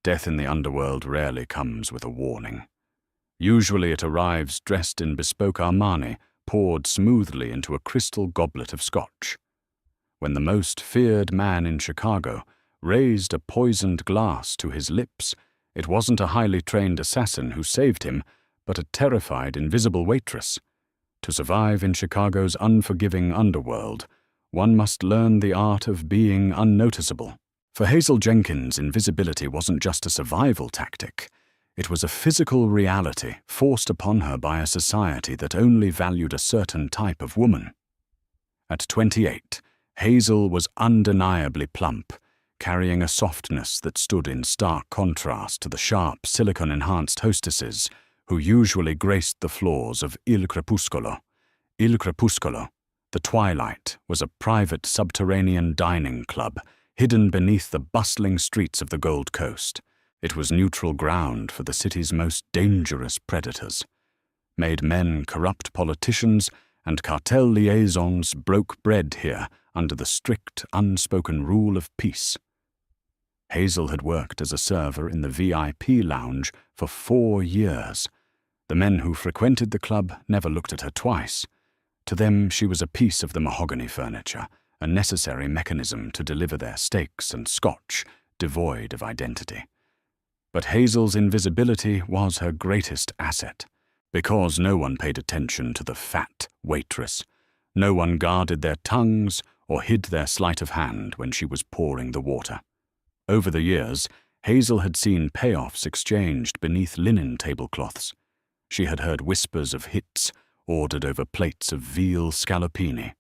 Death in the underworld rarely comes with a warning. Usually it arrives dressed in bespoke Armani, poured smoothly into a crystal goblet of scotch. When the most feared man in Chicago raised a poisoned glass to his lips, it wasn't a highly trained assassin who saved him, but a terrified, invisible waitress. To survive in Chicago's unforgiving underworld, one must learn the art of being unnoticeable. For Hazel Jenkins, invisibility wasn't just a survival tactic. It was a physical reality forced upon her by a society that only valued a certain type of woman. At 28, Hazel was undeniably plump, carrying a softness that stood in stark contrast to the sharp, silicon-enhanced hostesses who usually graced the floors of Il Crepuscolo. Il Crepuscolo, the Twilight, was a private subterranean dining club hidden beneath the bustling streets of the Gold Coast. It was neutral ground for the city's most dangerous predators. Made men corrupt politicians, and cartel liaisons broke bread here under the strict, unspoken rule of peace. Hazel had worked as a server in the VIP lounge for 4 years. The men who frequented the club never looked at her twice. To them, she was a piece of the mahogany furniture, a necessary mechanism to deliver their steaks and scotch, devoid of identity. But Hazel's invisibility was her greatest asset. Because no one paid attention to the fat waitress, no one guarded their tongues or hid their sleight of hand when she was pouring the water. Over the years, Hazel had seen payoffs exchanged beneath linen tablecloths. She had heard whispers of hits ordered over plates of veal scallopini.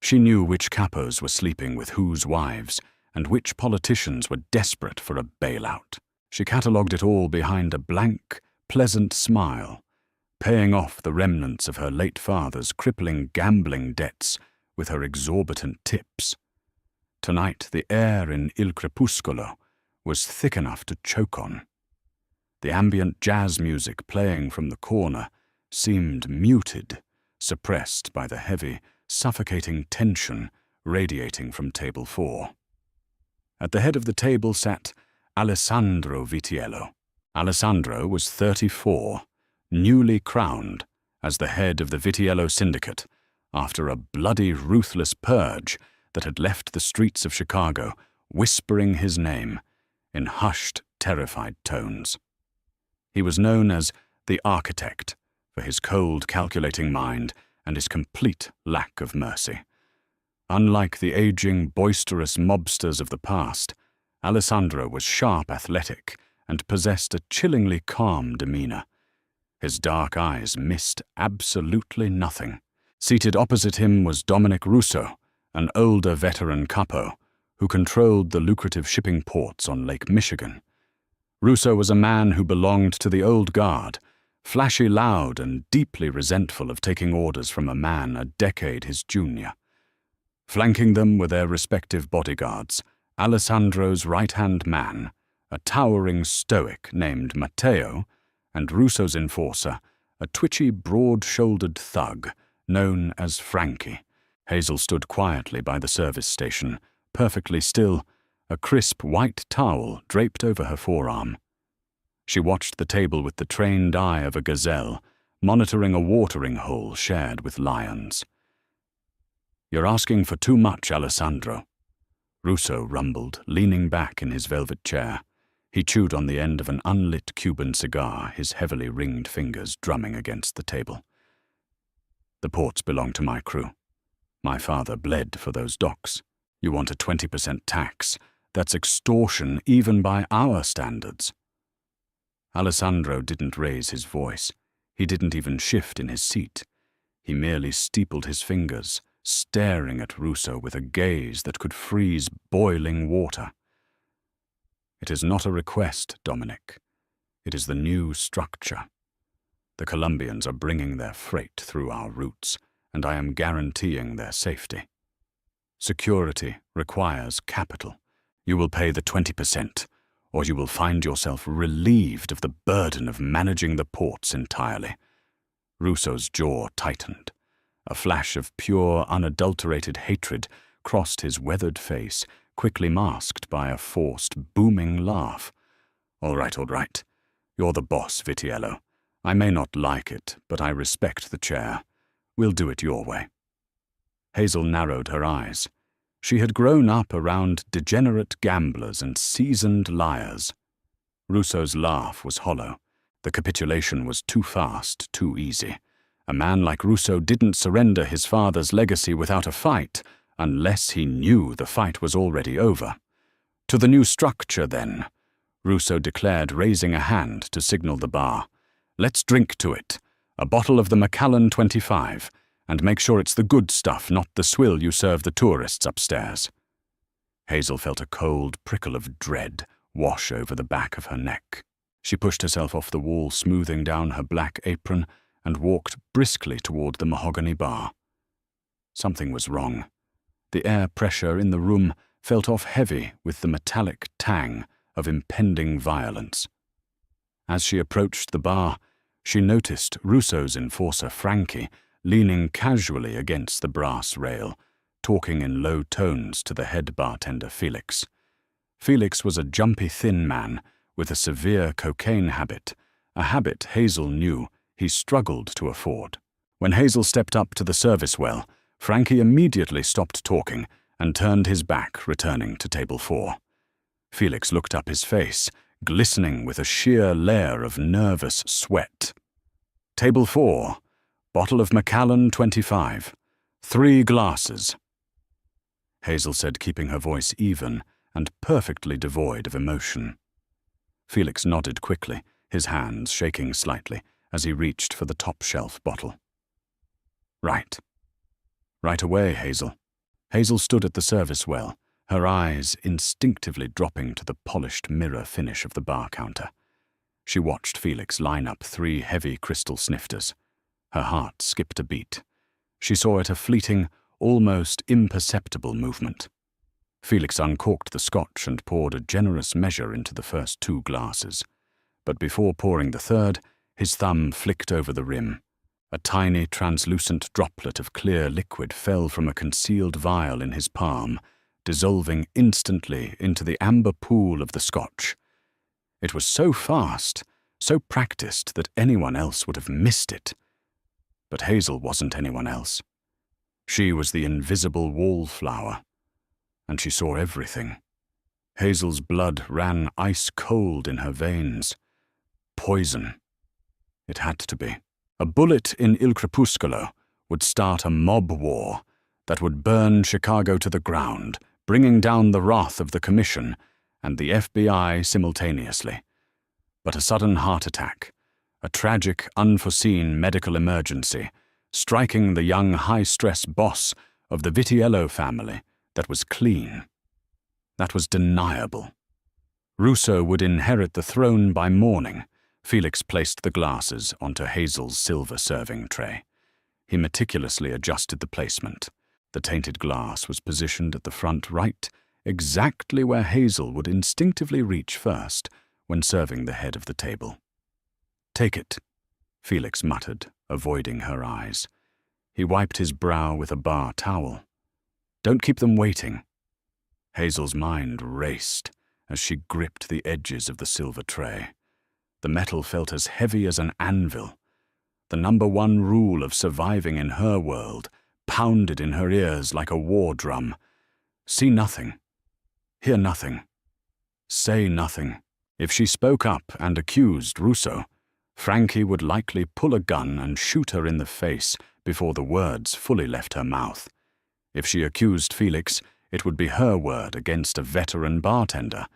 She knew which capos were sleeping with whose wives and which politicians were desperate for a bailout. She catalogued it all behind a blank, pleasant smile, paying off the remnants of her late father's crippling gambling debts with her exorbitant tips. Tonight, the air in Il Crepuscolo was thick enough to choke on. The ambient jazz music playing from the corner seemed muted, suppressed by the heavy, suffocating tension radiating from table 4. At the head of the table sat Alessandro Vitiello. Alessandro was 34, newly crowned as the head of the Vitiello Syndicate after a bloody, ruthless purge that had left the streets of Chicago whispering his name in hushed, terrified tones. He was known as the Architect for his cold, calculating mind and his complete lack of mercy. Unlike the aging, boisterous mobsters of the past, Alessandro was sharp, athletic, and possessed a chillingly calm demeanor. His dark eyes missed absolutely nothing. Seated opposite him was Dominic Russo, an older veteran capo who controlled the lucrative shipping ports on Lake Michigan. Russo was a man who belonged to the old guard, flashy loud and deeply resentful of taking orders from a man a decade his junior. Flanking them were their respective bodyguards, Alessandro's right-hand man, a towering stoic named Matteo, and Russo's enforcer, a twitchy, broad-shouldered thug known as Frankie. Hazel stood quietly by the service station, perfectly still, a crisp white towel draped over her forearm. She watched the table with the trained eye of a gazelle, monitoring a watering hole shared with lions. "You're asking for too much, Alessandro," Russo rumbled, leaning back in his velvet chair. He chewed on the end of an unlit Cuban cigar, his heavily ringed fingers drumming against the table. "The ports belong to my crew. My father bled for those docks. You want a 20% tax. That's extortion even by our standards." Alessandro didn't raise his voice. He didn't even shift in his seat. He merely steepled his fingers, staring at Russo with a gaze that could freeze boiling water. "It is not a request, Dominic. It is the new structure. The Colombians are bringing their freight through our routes, and I am guaranteeing their safety. Security requires capital. You will pay the 20%, or you will find yourself relieved of the burden of managing the ports entirely." Russo's jaw tightened. A flash of pure, unadulterated hatred crossed his weathered face, quickly masked by a forced, booming laugh. All right. You're the boss, Vitiello. I may not like it, but I respect the chair. We'll do it your way." Hazel narrowed her eyes. She had grown up around degenerate gamblers and seasoned liars. Russo's laugh was hollow. The capitulation was too fast, too easy. A man like Russo didn't surrender his father's legacy without a fight, unless he knew the fight was already over. "To the new structure, then," Russo declared, raising a hand to signal the bar. "Let's drink to it. A bottle of the Macallan 25, and make sure it's the good stuff, not the swill you serve the tourists upstairs." Hazel felt a cold prickle of dread wash over the back of her neck. She pushed herself off the wall, smoothing down her black apron, and walked briskly toward the mahogany bar. Something was wrong. The air pressure in the room felt off heavy with the metallic tang of impending violence. As she approached the bar, she noticed Russo's enforcer Frankie leaning casually against the brass rail, talking in low tones to the head bartender Felix. Felix was a jumpy, thin man with a severe cocaine habit, a habit Hazel knew he struggled to afford. When Hazel stepped up to the service well, Frankie immediately stopped talking and turned his back, returning to table 4. Felix looked up, his face glistening with a sheer layer of nervous sweat. "Table 4, bottle of Macallan 25, 3 glasses," Hazel said, keeping her voice even and perfectly devoid of emotion. Felix nodded quickly, his hands shaking slightly as he reached for the top-shelf bottle. "Right. Right away, Hazel." Hazel stood at the service well, her eyes instinctively dropping to the polished mirror finish of the bar counter. She watched Felix line up 3 heavy crystal snifters. Her heart skipped a beat. She saw it a fleeting, almost imperceptible movement. Felix uncorked the scotch and poured a generous measure into the first 2 glasses. But before pouring the third, his thumb flicked over the rim. A tiny, translucent droplet of clear liquid fell from a concealed vial in his palm, dissolving instantly into the amber pool of the scotch. It was so fast, so practiced that anyone else would have missed it. But Hazel wasn't anyone else. She was the invisible wallflower, and she saw everything. Hazel's blood ran ice-cold in her veins. Poison. It had to be. A bullet in Il Crepuscolo would start a mob war that would burn Chicago to the ground, bringing down the wrath of the Commission and the FBI simultaneously. But a sudden heart attack, a tragic, unforeseen medical emergency, striking the young high-stress boss of the Vitiello family, that was clean. That was deniable. Russo would inherit the throne by morning. Felix placed the glasses onto Hazel's silver serving tray. He meticulously adjusted the placement. The tainted glass was positioned at the front right, exactly where Hazel would instinctively reach first when serving the head of the table. "Take it," Felix muttered, avoiding her eyes. He wiped his brow with a bar towel. "Don't keep them waiting." Hazel's mind raced as she gripped the edges of the silver tray. The metal felt as heavy as an anvil. The #1 rule of surviving in her world pounded in her ears like a war drum. See nothing. Hear nothing. Say nothing. If she spoke up and accused Russo, Frankie would likely pull a gun and shoot her in the face before the words fully left her mouth. If she accused Felix, it would be her word against a veteran bartender,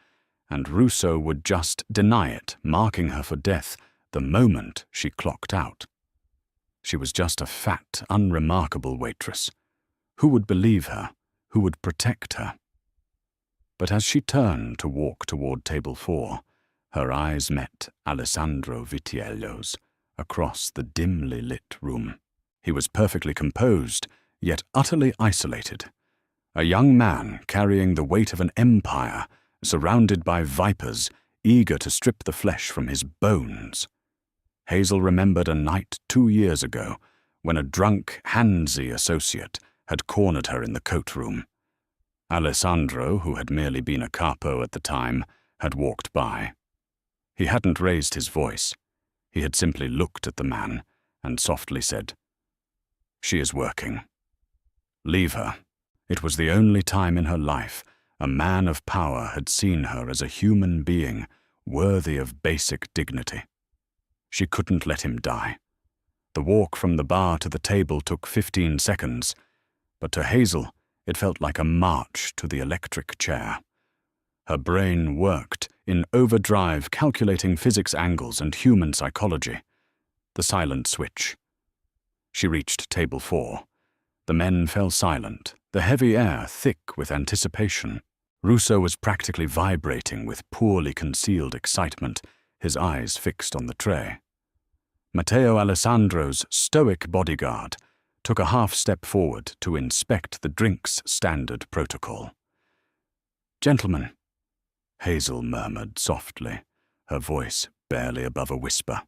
and Russo would just deny it, marking her for death the moment she clocked out. She was just a fat, unremarkable waitress. Who would believe her? Who would protect her? But as she turned to walk toward table 4, her eyes met Alessandro Vitiello's across the dimly lit room. He was perfectly composed, yet utterly isolated. A young man carrying the weight of an empire, surrounded by vipers, eager to strip the flesh from his bones. Hazel remembered a night 2 years ago when a drunk, handsy associate had cornered her in the coat room. Alessandro, who had merely been a capo at the time, had walked by. He hadn't raised his voice. He had simply looked at the man and softly said, "She is working. Leave her." It was the only time in her life a man of power had seen her as a human being worthy of basic dignity. She couldn't let him die. The walk from the bar to the table took 15 seconds, but to Hazel it felt like a march to the electric chair. Her brain worked in overdrive, calculating physics angles and human psychology. The silent switch. She reached table 4. The men fell silent, the heavy air thick with anticipation. Russo was practically vibrating with poorly concealed excitement, his eyes fixed on the tray. Matteo Alessandro's stoic bodyguard took a half step forward to inspect the drink's standard protocol. "Gentlemen," Hazel murmured softly, her voice barely above a whisper.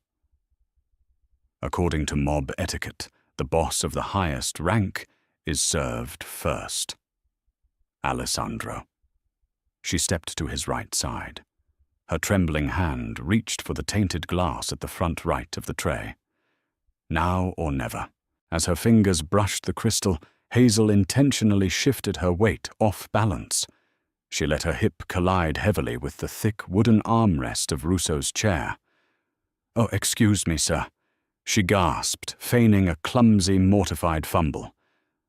According to mob etiquette, the boss of the highest rank is served first. Alessandro. She stepped to his right side. Her trembling hand reached for the tainted glass at the front right of the tray. Now or never. As her fingers brushed the crystal, Hazel intentionally shifted her weight off balance. She let her hip collide heavily with the thick wooden armrest of Russo's chair. "Oh, excuse me, sir," she gasped, feigning a clumsy, mortified fumble.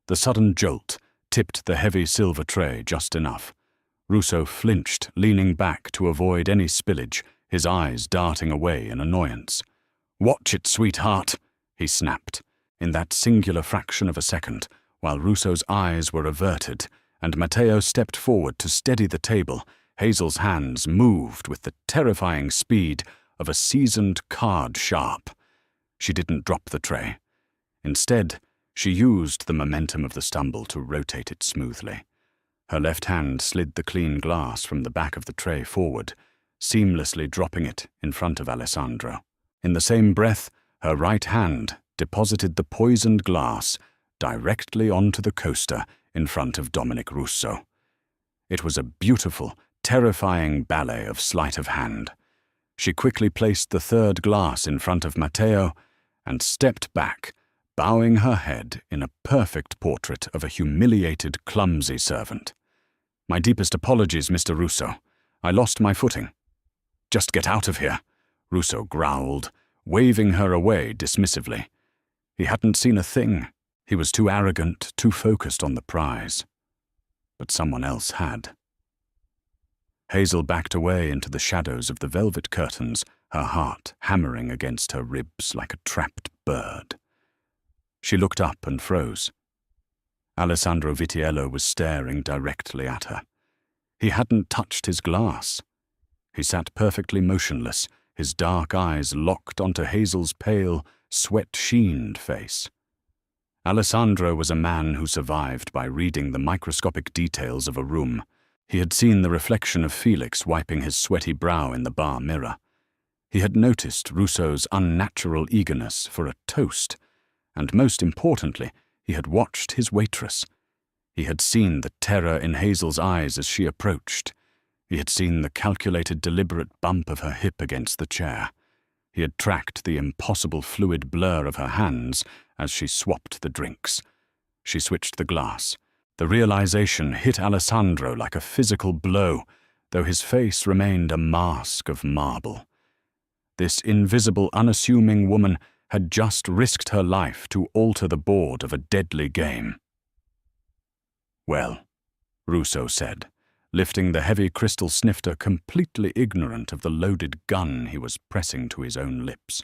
The sudden jolt tipped the heavy silver tray just enough. Russo flinched, leaning back to avoid any spillage, his eyes darting away in annoyance. "Watch it, sweetheart," he snapped. In that singular fraction of a second, while Russo's eyes were averted and Matteo stepped forward to steady the table, Hazel's hands moved with the terrifying speed of a seasoned card sharp. She didn't drop the tray. Instead, she used the momentum of the stumble to rotate it smoothly. Her left hand slid the clean glass from the back of the tray forward, seamlessly dropping it in front of Alessandro. In the same breath, her right hand deposited the poisoned glass directly onto the coaster in front of Dominic Russo. It was a beautiful, terrifying ballet of sleight of hand. She quickly placed the third glass in front of Matteo and stepped back, bowing her head in a perfect portrait of a humiliated, clumsy servant. "My deepest apologies, Mr. Russo. I lost my footing." "Just get out of here," Russo growled, waving her away dismissively. He hadn't seen a thing. He was too arrogant, too focused on the prize. But someone else had. Hazel backed away into the shadows of the velvet curtains, her heart hammering against her ribs like a trapped bird. She looked up and froze. Alessandro Vitiello was staring directly at her. He hadn't touched his glass. He sat perfectly motionless, his dark eyes locked onto Hazel's pale, sweat-sheened face. Alessandro was a man who survived by reading the microscopic details of a room. He had seen the reflection of Felix wiping his sweaty brow in the bar mirror. He had noticed Russo's unnatural eagerness for a toast, and most importantly, he had watched his waitress. He had seen the terror in Hazel's eyes as she approached. He had seen the calculated, deliberate bump of her hip against the chair. He had tracked the impossible fluid blur of her hands as she swapped the drinks. She switched the glass. The realization hit Alessandro like a physical blow, though his face remained a mask of marble. This invisible, unassuming woman had just risked her life to alter the board of a deadly game. "Well," Russo said, lifting the heavy crystal snifter, completely ignorant of the loaded gun he was pressing to his own lips.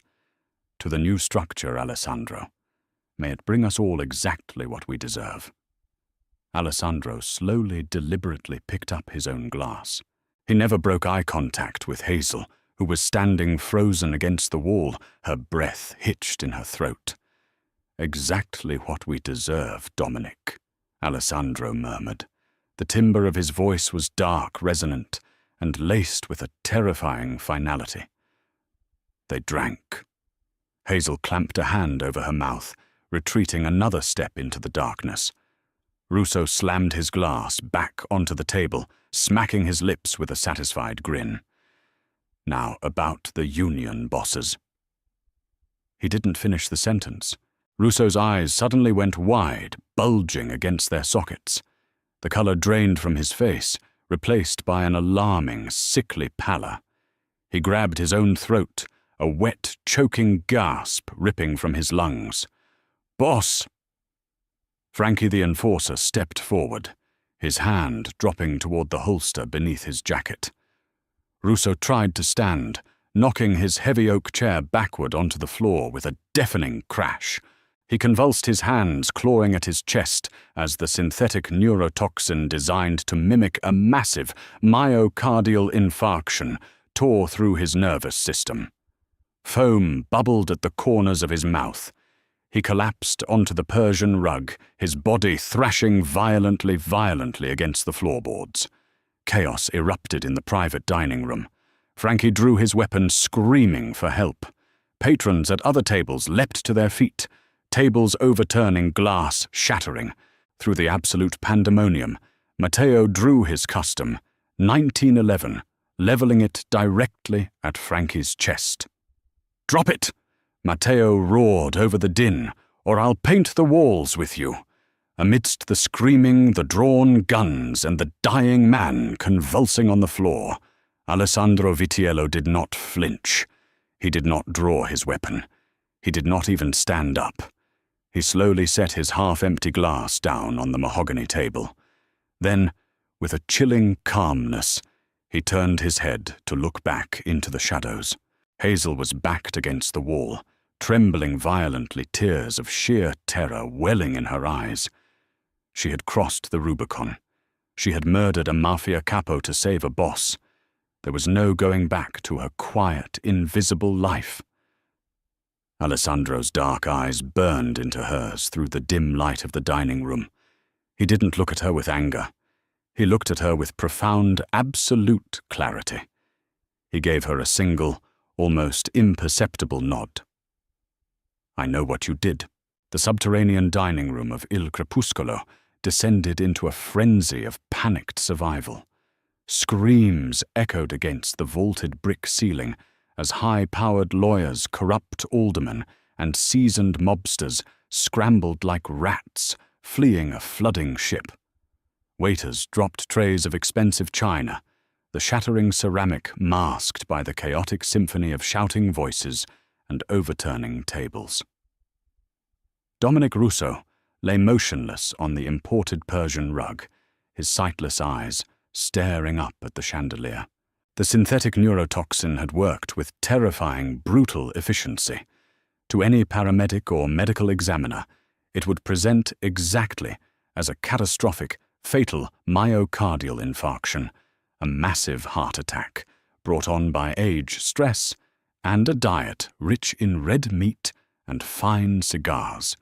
"To the new structure, Alessandro. May it bring us all exactly what we deserve." Alessandro slowly, deliberately picked up his own glass. He never broke eye contact with Hazel, who was standing frozen against the wall, her breath hitched in her throat. "Exactly what we deserve, Dominic," Alessandro murmured. The timbre of his voice was dark, resonant, and laced with a terrifying finality. They drank. Hazel clamped a hand over her mouth, retreating another step into the darkness. Russo slammed his glass back onto the table, smacking his lips with a satisfied grin. Now about the union bosses." He didn't finish the sentence. Russo's eyes suddenly went wide, bulging against their sockets. The color drained from his face, replaced by an alarming, sickly pallor. He grabbed his own throat, a wet, choking gasp ripping from his lungs. "Boss!" Frankie the Enforcer stepped forward, his hand dropping toward the holster beneath his jacket. Russo tried to stand, knocking his heavy oak chair backward onto the floor with a deafening crash. He convulsed his hands, clawing at his chest as the synthetic neurotoxin designed to mimic a massive myocardial infarction tore through his nervous system. Foam bubbled at the corners of his mouth. He collapsed onto the Persian rug, his body thrashing violently against the floorboards. Chaos erupted in the private dining room. Frankie drew his weapon, screaming for help. Patrons at other tables leapt to their feet, tables overturning, glass shattering. Through the absolute pandemonium, Matteo drew his custom, 1911, leveling it directly at Frankie's chest. "Drop it!" Matteo roared over the din, "or I'll paint the walls with you." Amidst the screaming, the drawn guns, and the dying man convulsing on the floor, Alessandro Vitiello did not flinch. He did not draw his weapon. He did not even stand up. He slowly set his half-empty glass down on the mahogany table. Then, with a chilling calmness, he turned his head to look back into the shadows. Hazel was backed against the wall, trembling violently, tears of sheer terror welling in her eyes. She had crossed the Rubicon. She had murdered a mafia capo to save a boss. There was no going back to her quiet, invisible life. Alessandro's dark eyes burned into hers through the dim light of the dining room. He didn't look at her with anger. He looked at her with profound, absolute clarity. He gave her a single, almost imperceptible nod. "I know what you did." The subterranean dining room of Il Crepuscolo descended into a frenzy of panicked survival. Screams echoed against the vaulted brick ceiling as high-powered lawyers, corrupt aldermen, and seasoned mobsters scrambled like rats, fleeing a flooding ship. Waiters dropped trays of expensive china, the shattering ceramic masked by the chaotic symphony of shouting voices and overturning tables. Dominic Russo lay motionless on the imported Persian rug, his sightless eyes staring up at the chandelier. The synthetic neurotoxin had worked with terrifying, brutal efficiency. To any paramedic or medical examiner, it would present exactly as a catastrophic, fatal myocardial infarction, a massive heart attack brought on by age, stress, and a diet rich in red meat and fine cigars.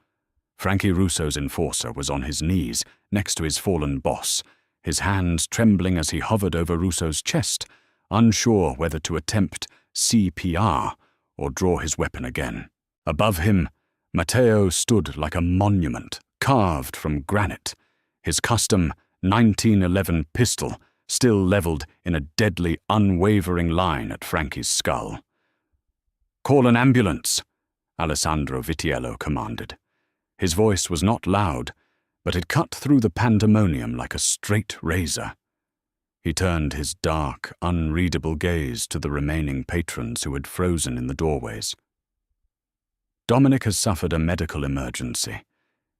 Frankie Russo's enforcer was on his knees next to his fallen boss, his hands trembling as he hovered over Russo's chest, unsure whether to attempt CPR or draw his weapon again. Above him, Matteo stood like a monument carved from granite, his custom 1911 pistol still leveled in a deadly, unwavering line at Frankie's skull. "Call an ambulance," Alessandro Vitiello commanded. His voice was not loud, but it cut through the pandemonium like a straight razor. He turned his dark, unreadable gaze to the remaining patrons who had frozen in the doorways. "Dominic has suffered a medical emergency.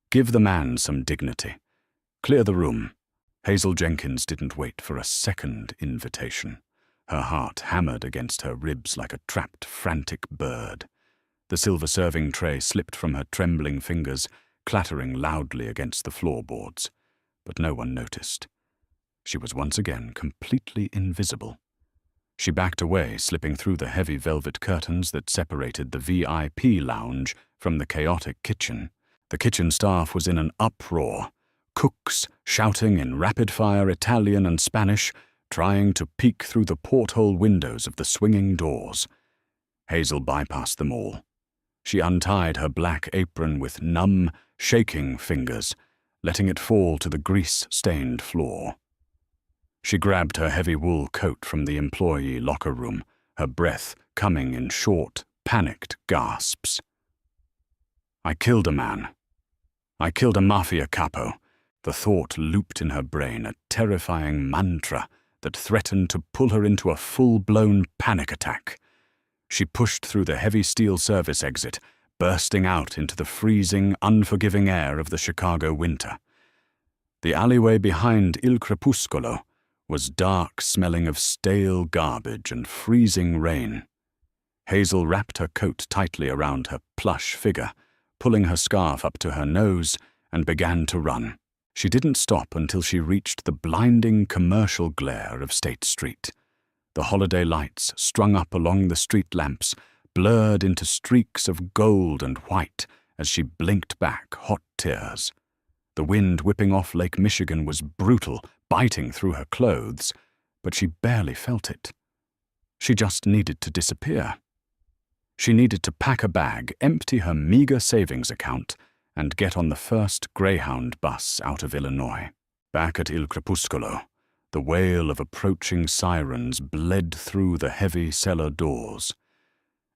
Give the man some dignity. Clear the room." Hazel Jenkins didn't wait for a second invitation. Her heart hammered against her ribs like a trapped, frantic bird. The silver serving tray slipped from her trembling fingers, clattering loudly against the floorboards, but no one noticed. She was once again completely invisible. She backed away, slipping through the heavy velvet curtains that separated the VIP lounge from the chaotic kitchen. The kitchen staff was in an uproar, cooks shouting in rapid-fire Italian and Spanish, trying to peek through the porthole windows of the swinging doors. Hazel bypassed them all. She untied her black apron with numb, shaking fingers, letting it fall to the grease-stained floor. She grabbed her heavy wool coat from the employee locker room, her breath coming in short, panicked gasps. "I killed a man. I killed a mafia capo." The thought looped in her brain, a terrifying mantra that threatened to pull her into a full-blown panic attack. She pushed through the heavy steel service exit, bursting out into the freezing, unforgiving air of the Chicago winter. The alleyway behind Il Crepuscolo was dark, smelling of stale garbage and freezing rain. Hazel wrapped her coat tightly around her plush figure, pulling her scarf up to her nose, and began to run. She didn't stop until she reached the blinding commercial glare of State Street. The holiday lights, strung up along the street lamps, blurred into streaks of gold and white as she blinked back hot tears. The wind whipping off Lake Michigan was brutal, biting through her clothes, but she barely felt it. She just needed to disappear. She needed to pack a bag, empty her meager savings account, and get on the first Greyhound bus out of Illinois. Back at Il Crepuscolo, the wail of approaching sirens bled through the heavy cellar doors.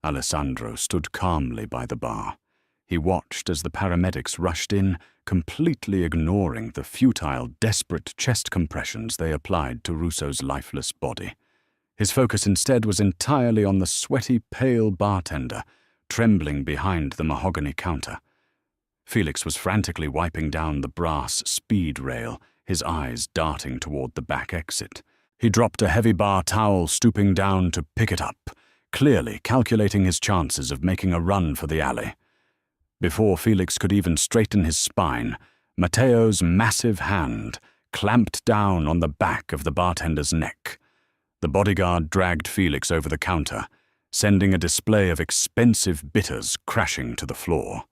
Alessandro stood calmly by the bar. He watched as the paramedics rushed in, completely ignoring the futile, desperate chest compressions they applied to Russo's lifeless body. His focus instead was entirely on the sweaty, pale bartender, trembling behind the mahogany counter. Felix was frantically wiping down the brass speed rail, his eyes darting toward the back exit. He dropped a heavy bar towel, stooping down to pick it up, clearly calculating his chances of making a run for the alley. Before Felix could even straighten his spine, Matteo's massive hand clamped down on the back of the bartender's neck. The bodyguard dragged Felix over the counter, sending a display of expensive bitters crashing to the floor.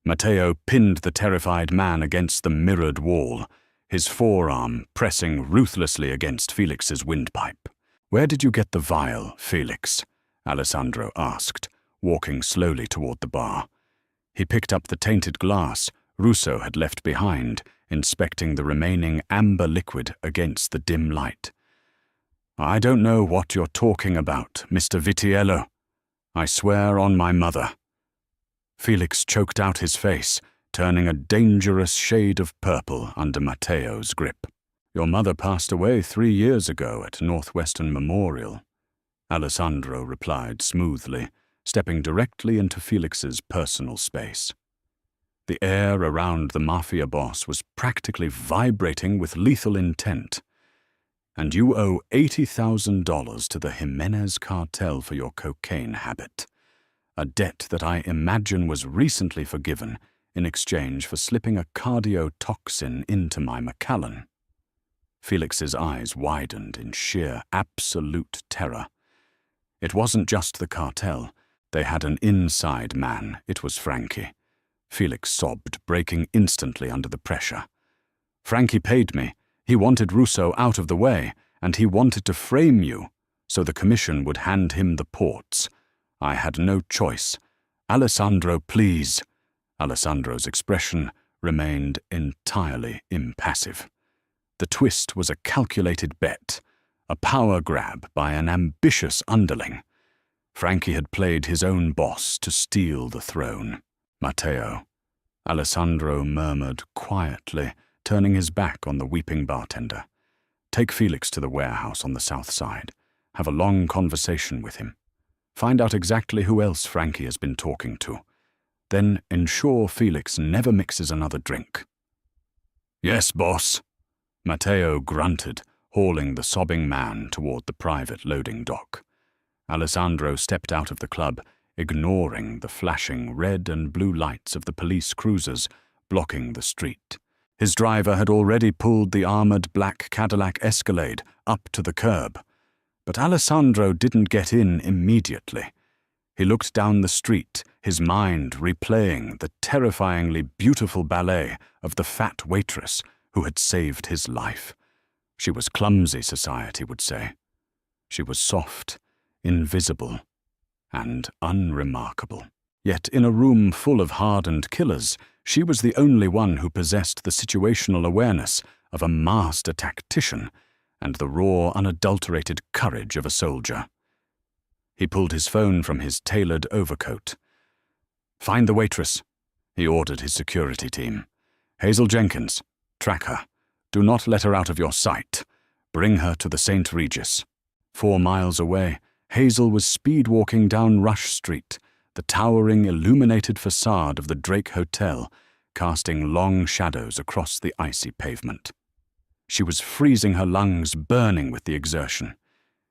Matteo pinned the terrified man against the mirrored wall, his forearm pressing ruthlessly against Felix's windpipe. "Where did you get the vial, Felix?" Alessandro asked, walking slowly toward the bar. He picked up the tainted glass Russo had left behind, inspecting the remaining amber liquid against the dim light. "I don't know what you're talking about, Mr. Vitiello. I swear on my mother." Felix choked out his face, turning a dangerous shade of purple under Matteo's grip. "Your mother passed away 3 years ago at Northwestern Memorial," Alessandro replied smoothly, stepping directly into Felix's personal space. The air around the Mafia Boss was practically vibrating with lethal intent. "And you owe $80,000 to the Jimenez cartel for your cocaine habit, a debt that I imagine was recently forgiven in exchange for slipping a cardiotoxin into my Macallan." Felix's eyes widened in sheer, absolute terror. It wasn't just the cartel. They had an inside man. It was Frankie. Felix sobbed, breaking instantly under the pressure. "Frankie paid me. He wanted Russo out of the way, and he wanted to frame you, so the commission would hand him the ports. I had no choice. Alessandro, please." Alessandro's expression remained entirely impassive. The twist was a calculated bet, a power grab by an ambitious underling. Frankie had played his own boss to steal the throne. "Matteo," Alessandro murmured quietly, turning his back on the weeping bartender. "Take Felix to the warehouse on the south side. Have a long conversation with him. Find out exactly who else Frankie has been talking to. Then ensure Felix never mixes another drink." "Yes, boss," Matteo grunted, hauling the sobbing man toward the private loading dock. Alessandro stepped out of the club, ignoring the flashing red and blue lights of the police cruisers blocking the street. His driver had already pulled the armored black Cadillac Escalade up to the curb. But Alessandro didn't get in immediately. He looked down the street, his mind replaying the terrifyingly beautiful ballet of the fat waitress who had saved his life. She was clumsy, society would say. She was soft, invisible, and unremarkable. Yet in a room full of hardened killers, she was the only one who possessed the situational awareness of a master tactician and the raw, unadulterated courage of a soldier. He pulled his phone from his tailored overcoat. "Find the waitress," he ordered his security team. "Hazel Jenkins. Track her. Do not let her out of your sight. Bring her to the St. Regis." 4 miles away, Hazel was speed-walking down Rush Street, the towering, illuminated facade of the Drake Hotel, casting long shadows across the icy pavement. She was freezing her lungs, burning with the exertion.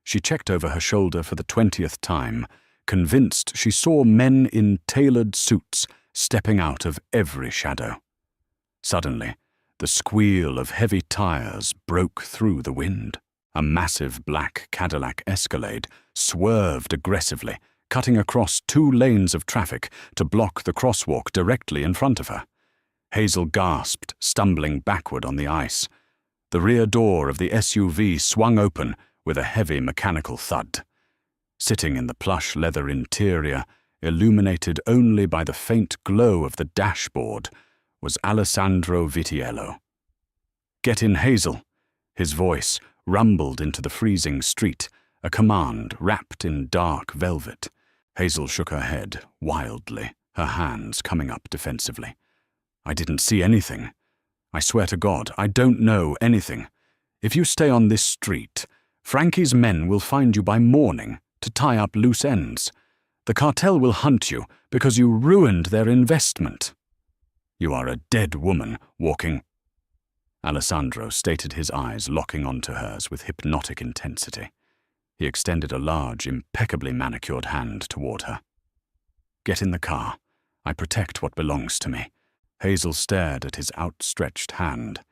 She checked over her shoulder for the 20th time, convinced she saw men in tailored suits stepping out of every shadow. Suddenly, the squeal of heavy tires broke through the wind. A massive black Cadillac Escalade swerved aggressively, cutting across 2 lanes of traffic to block the crosswalk directly in front of her. Hazel gasped, stumbling backward on the ice. The rear door of the SUV swung open with a heavy mechanical thud. Sitting in the plush leather interior, illuminated only by the faint glow of the dashboard, was Alessandro Vitiello. "Get in, Hazel." His voice rumbled into the freezing street, a command wrapped in dark velvet. Hazel shook her head wildly, her hands coming up defensively. "I didn't see anything. I swear to God, I don't know anything. If you stay on this street, Frankie's men will find you by morning to tie up loose ends. The cartel will hunt you because you ruined their investment. You are a dead woman walking." Alessandro stated, his eyes locking onto hers with hypnotic intensity. He extended a large, impeccably manicured hand toward her. "Get in the car. I protect what belongs to me." Hazel stared at his outstretched hand.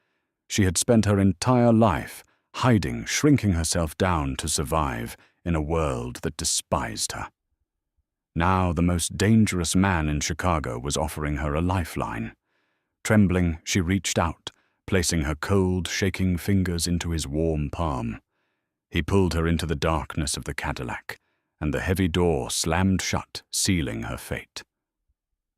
She had spent her entire life hiding, shrinking herself down to survive in a world that despised her. Now the most dangerous man in Chicago was offering her a lifeline. Trembling, she reached out, placing her cold, shaking fingers into his warm palm. He pulled her into the darkness of the Cadillac, and the heavy door slammed shut, sealing her fate.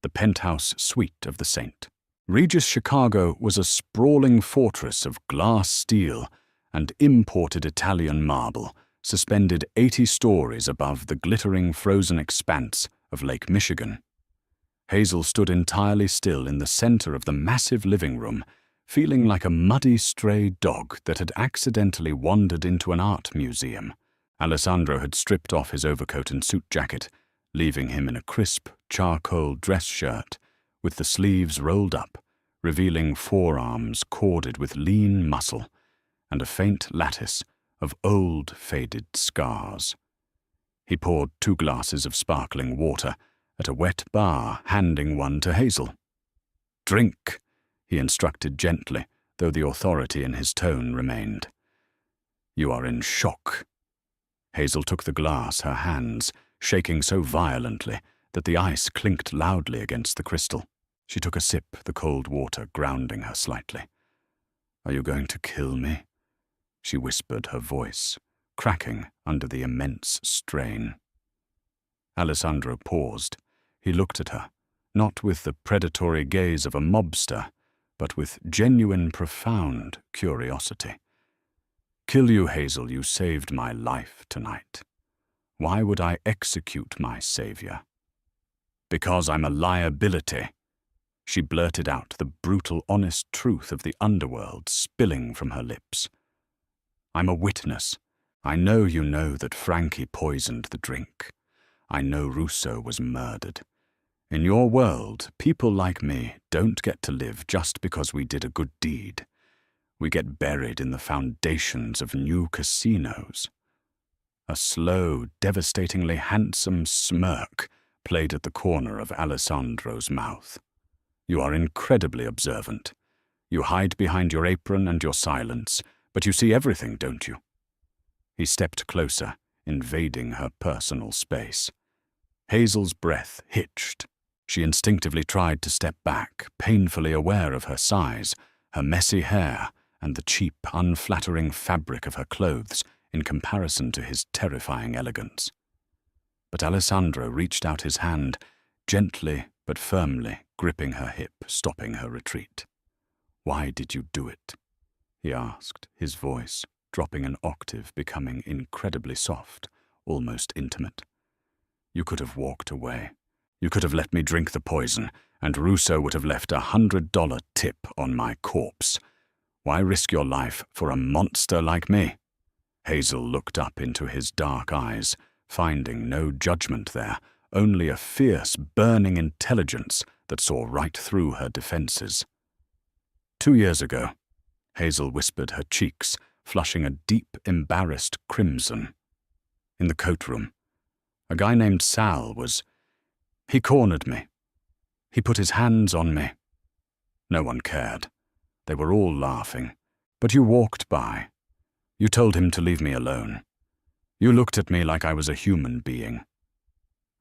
The penthouse suite of the Saint. Regis Chicago was a sprawling fortress of glass steel and imported Italian marble, suspended 80 stories above the glittering frozen expanse of Lake Michigan. Hazel stood entirely still in the center of the massive living room, feeling like a muddy stray dog that had accidentally wandered into an art museum. Alessandro had stripped off his overcoat and suit jacket, leaving him in a crisp, charcoal dress shirt, with the sleeves rolled up, revealing forearms corded with lean muscle, and a faint lattice of old, faded scars. He poured 2 glasses of sparkling water at a wet bar, handing one to Hazel. "Drink," he instructed gently, though the authority in his tone remained. "You are in shock." Hazel took the glass, her hands shaking so violently that the ice clinked loudly against the crystal. She took a sip, the cold water grounding her slightly. "Are you going to kill me?" she whispered, her voice cracking under the immense strain. Alessandro paused. He looked at her, not with the predatory gaze of a mobster, but with genuine, profound curiosity. "Kill you, Hazel, you saved my life tonight. Why would I execute my savior?" "Because I'm a liability." She blurted out, the brutal, honest truth of the underworld spilling from her lips. "I'm a witness. I know you know that Frankie poisoned the drink. I know Russo was murdered. In your world, people like me don't get to live just because we did a good deed. We get buried in the foundations of new casinos." A slow, devastatingly handsome smirk played at the corner of Alessandro's mouth. "You are incredibly observant. You hide behind your apron and your silence, but you see everything, don't you?" He stepped closer, invading her personal space. Hazel's breath hitched. She instinctively tried to step back, painfully aware of her size, her messy hair, and the cheap, unflattering fabric of her clothes in comparison to his terrifying elegance. But Alessandro reached out his hand, gently but firmly gripping her hip, stopping her retreat. "Why did you do it?" he asked, his voice dropping an octave, becoming incredibly soft, almost intimate. You could have walked away. You could have let me drink the poison, and Russo would have left $100 tip on my corpse. Why risk your life for a monster like me? Hazel looked up into his dark eyes, finding no judgment there, only a fierce, burning intelligence that saw right through her defenses. 2 years ago, Hazel whispered, her cheeks flushing a deep, embarrassed crimson. In the coat room, a guy named Sal he cornered me. He put his hands on me. No one cared. They were all laughing. But you walked by. You told him to leave me alone. You looked at me like I was a human being.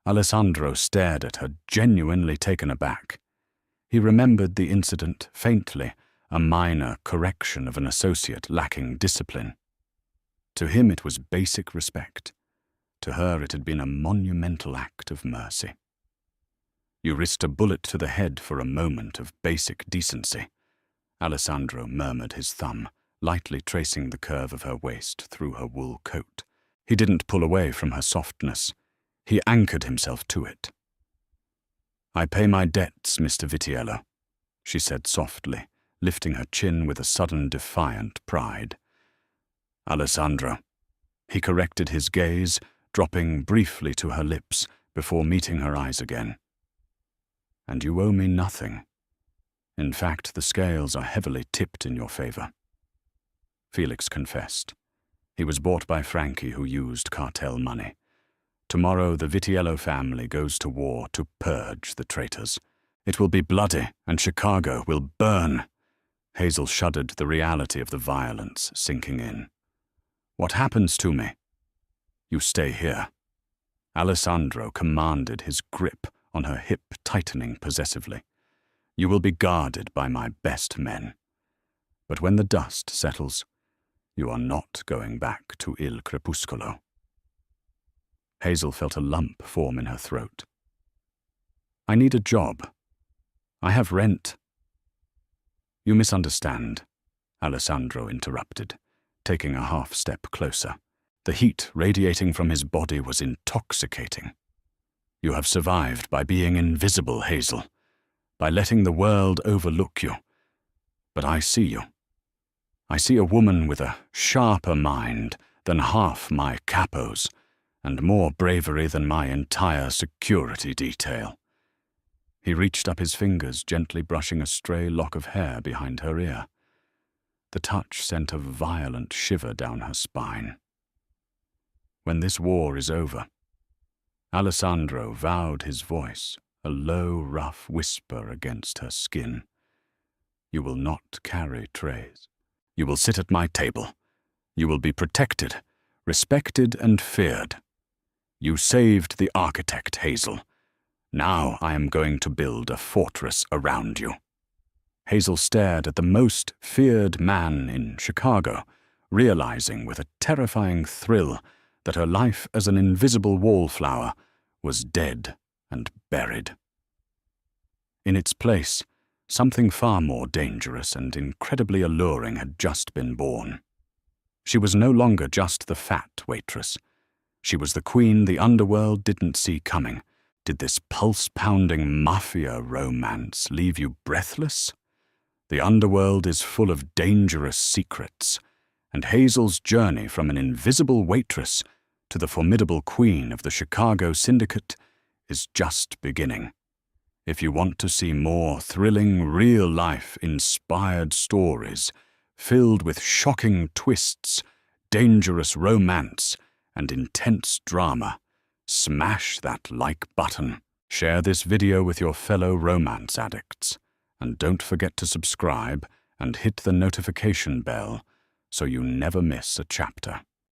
Alessandro stared at her, genuinely taken aback. He remembered the incident faintly, a minor correction of an associate lacking discipline. To him it was basic respect. To her it had been a monumental act of mercy. You risked a bullet to the head for a moment of basic decency. Alessandro murmured his thumb, lightly tracing the curve of her waist through her wool coat. He didn't pull away from her softness. He anchored himself to it. "I pay my debts, Mr. Vitiello," she said softly, lifting her chin with a sudden defiant pride. "Alessandro." He corrected his gaze, dropping briefly to her lips before meeting her eyes again. "And you owe me nothing. In fact, the scales are heavily tipped in your favor." Felix confessed. He was bought by Frankie, who used cartel money. Tomorrow the Vitiello family goes to war to purge the traitors. It will be bloody, and Chicago will burn. Hazel shuddered, the reality of the violence sinking in. "What happens to me?" "You stay here." Alessandro commanded, his grip on her hip tightening possessively. "You will be guarded by my best men. But when the dust settles, you are not going back to Il Crepuscolo." Hazel felt a lump form in her throat. "I need a job. I have rent." "You misunderstand," Alessandro interrupted, taking a half-step closer. The heat radiating from his body was intoxicating. "You have survived by being invisible, Hazel, by letting the world overlook you. But I see you. I see a woman with a sharper mind than half my capos, and more bravery than my entire security detail." He reached up his fingers, gently brushing a stray lock of hair behind her ear. The touch sent a violent shiver down her spine. "When this war is over," Alessandro vowed, his voice a low, rough whisper against her skin, "you will not carry trays. You will sit at my table. You will be protected, respected, and feared. You saved the architect, Hazel. Now I am going to build a fortress around you." Hazel stared at the most feared man in Chicago, realizing with a terrifying thrill that her life as an invisible wallflower was dead and buried. In its place, something far more dangerous and incredibly alluring had just been born. She was no longer just the fat waitress. She was the queen the underworld didn't see coming. Did this pulse-pounding mafia romance leave you breathless? The underworld is full of dangerous secrets, and Hazel's journey from an invisible waitress to the formidable queen of the Chicago syndicate is just beginning. If you want to see more thrilling, real-life, inspired stories filled with shocking twists, dangerous romance, and intense drama, smash that like button. Share this video with your fellow romance addicts, and don't forget to subscribe and hit the notification bell so you never miss a chapter.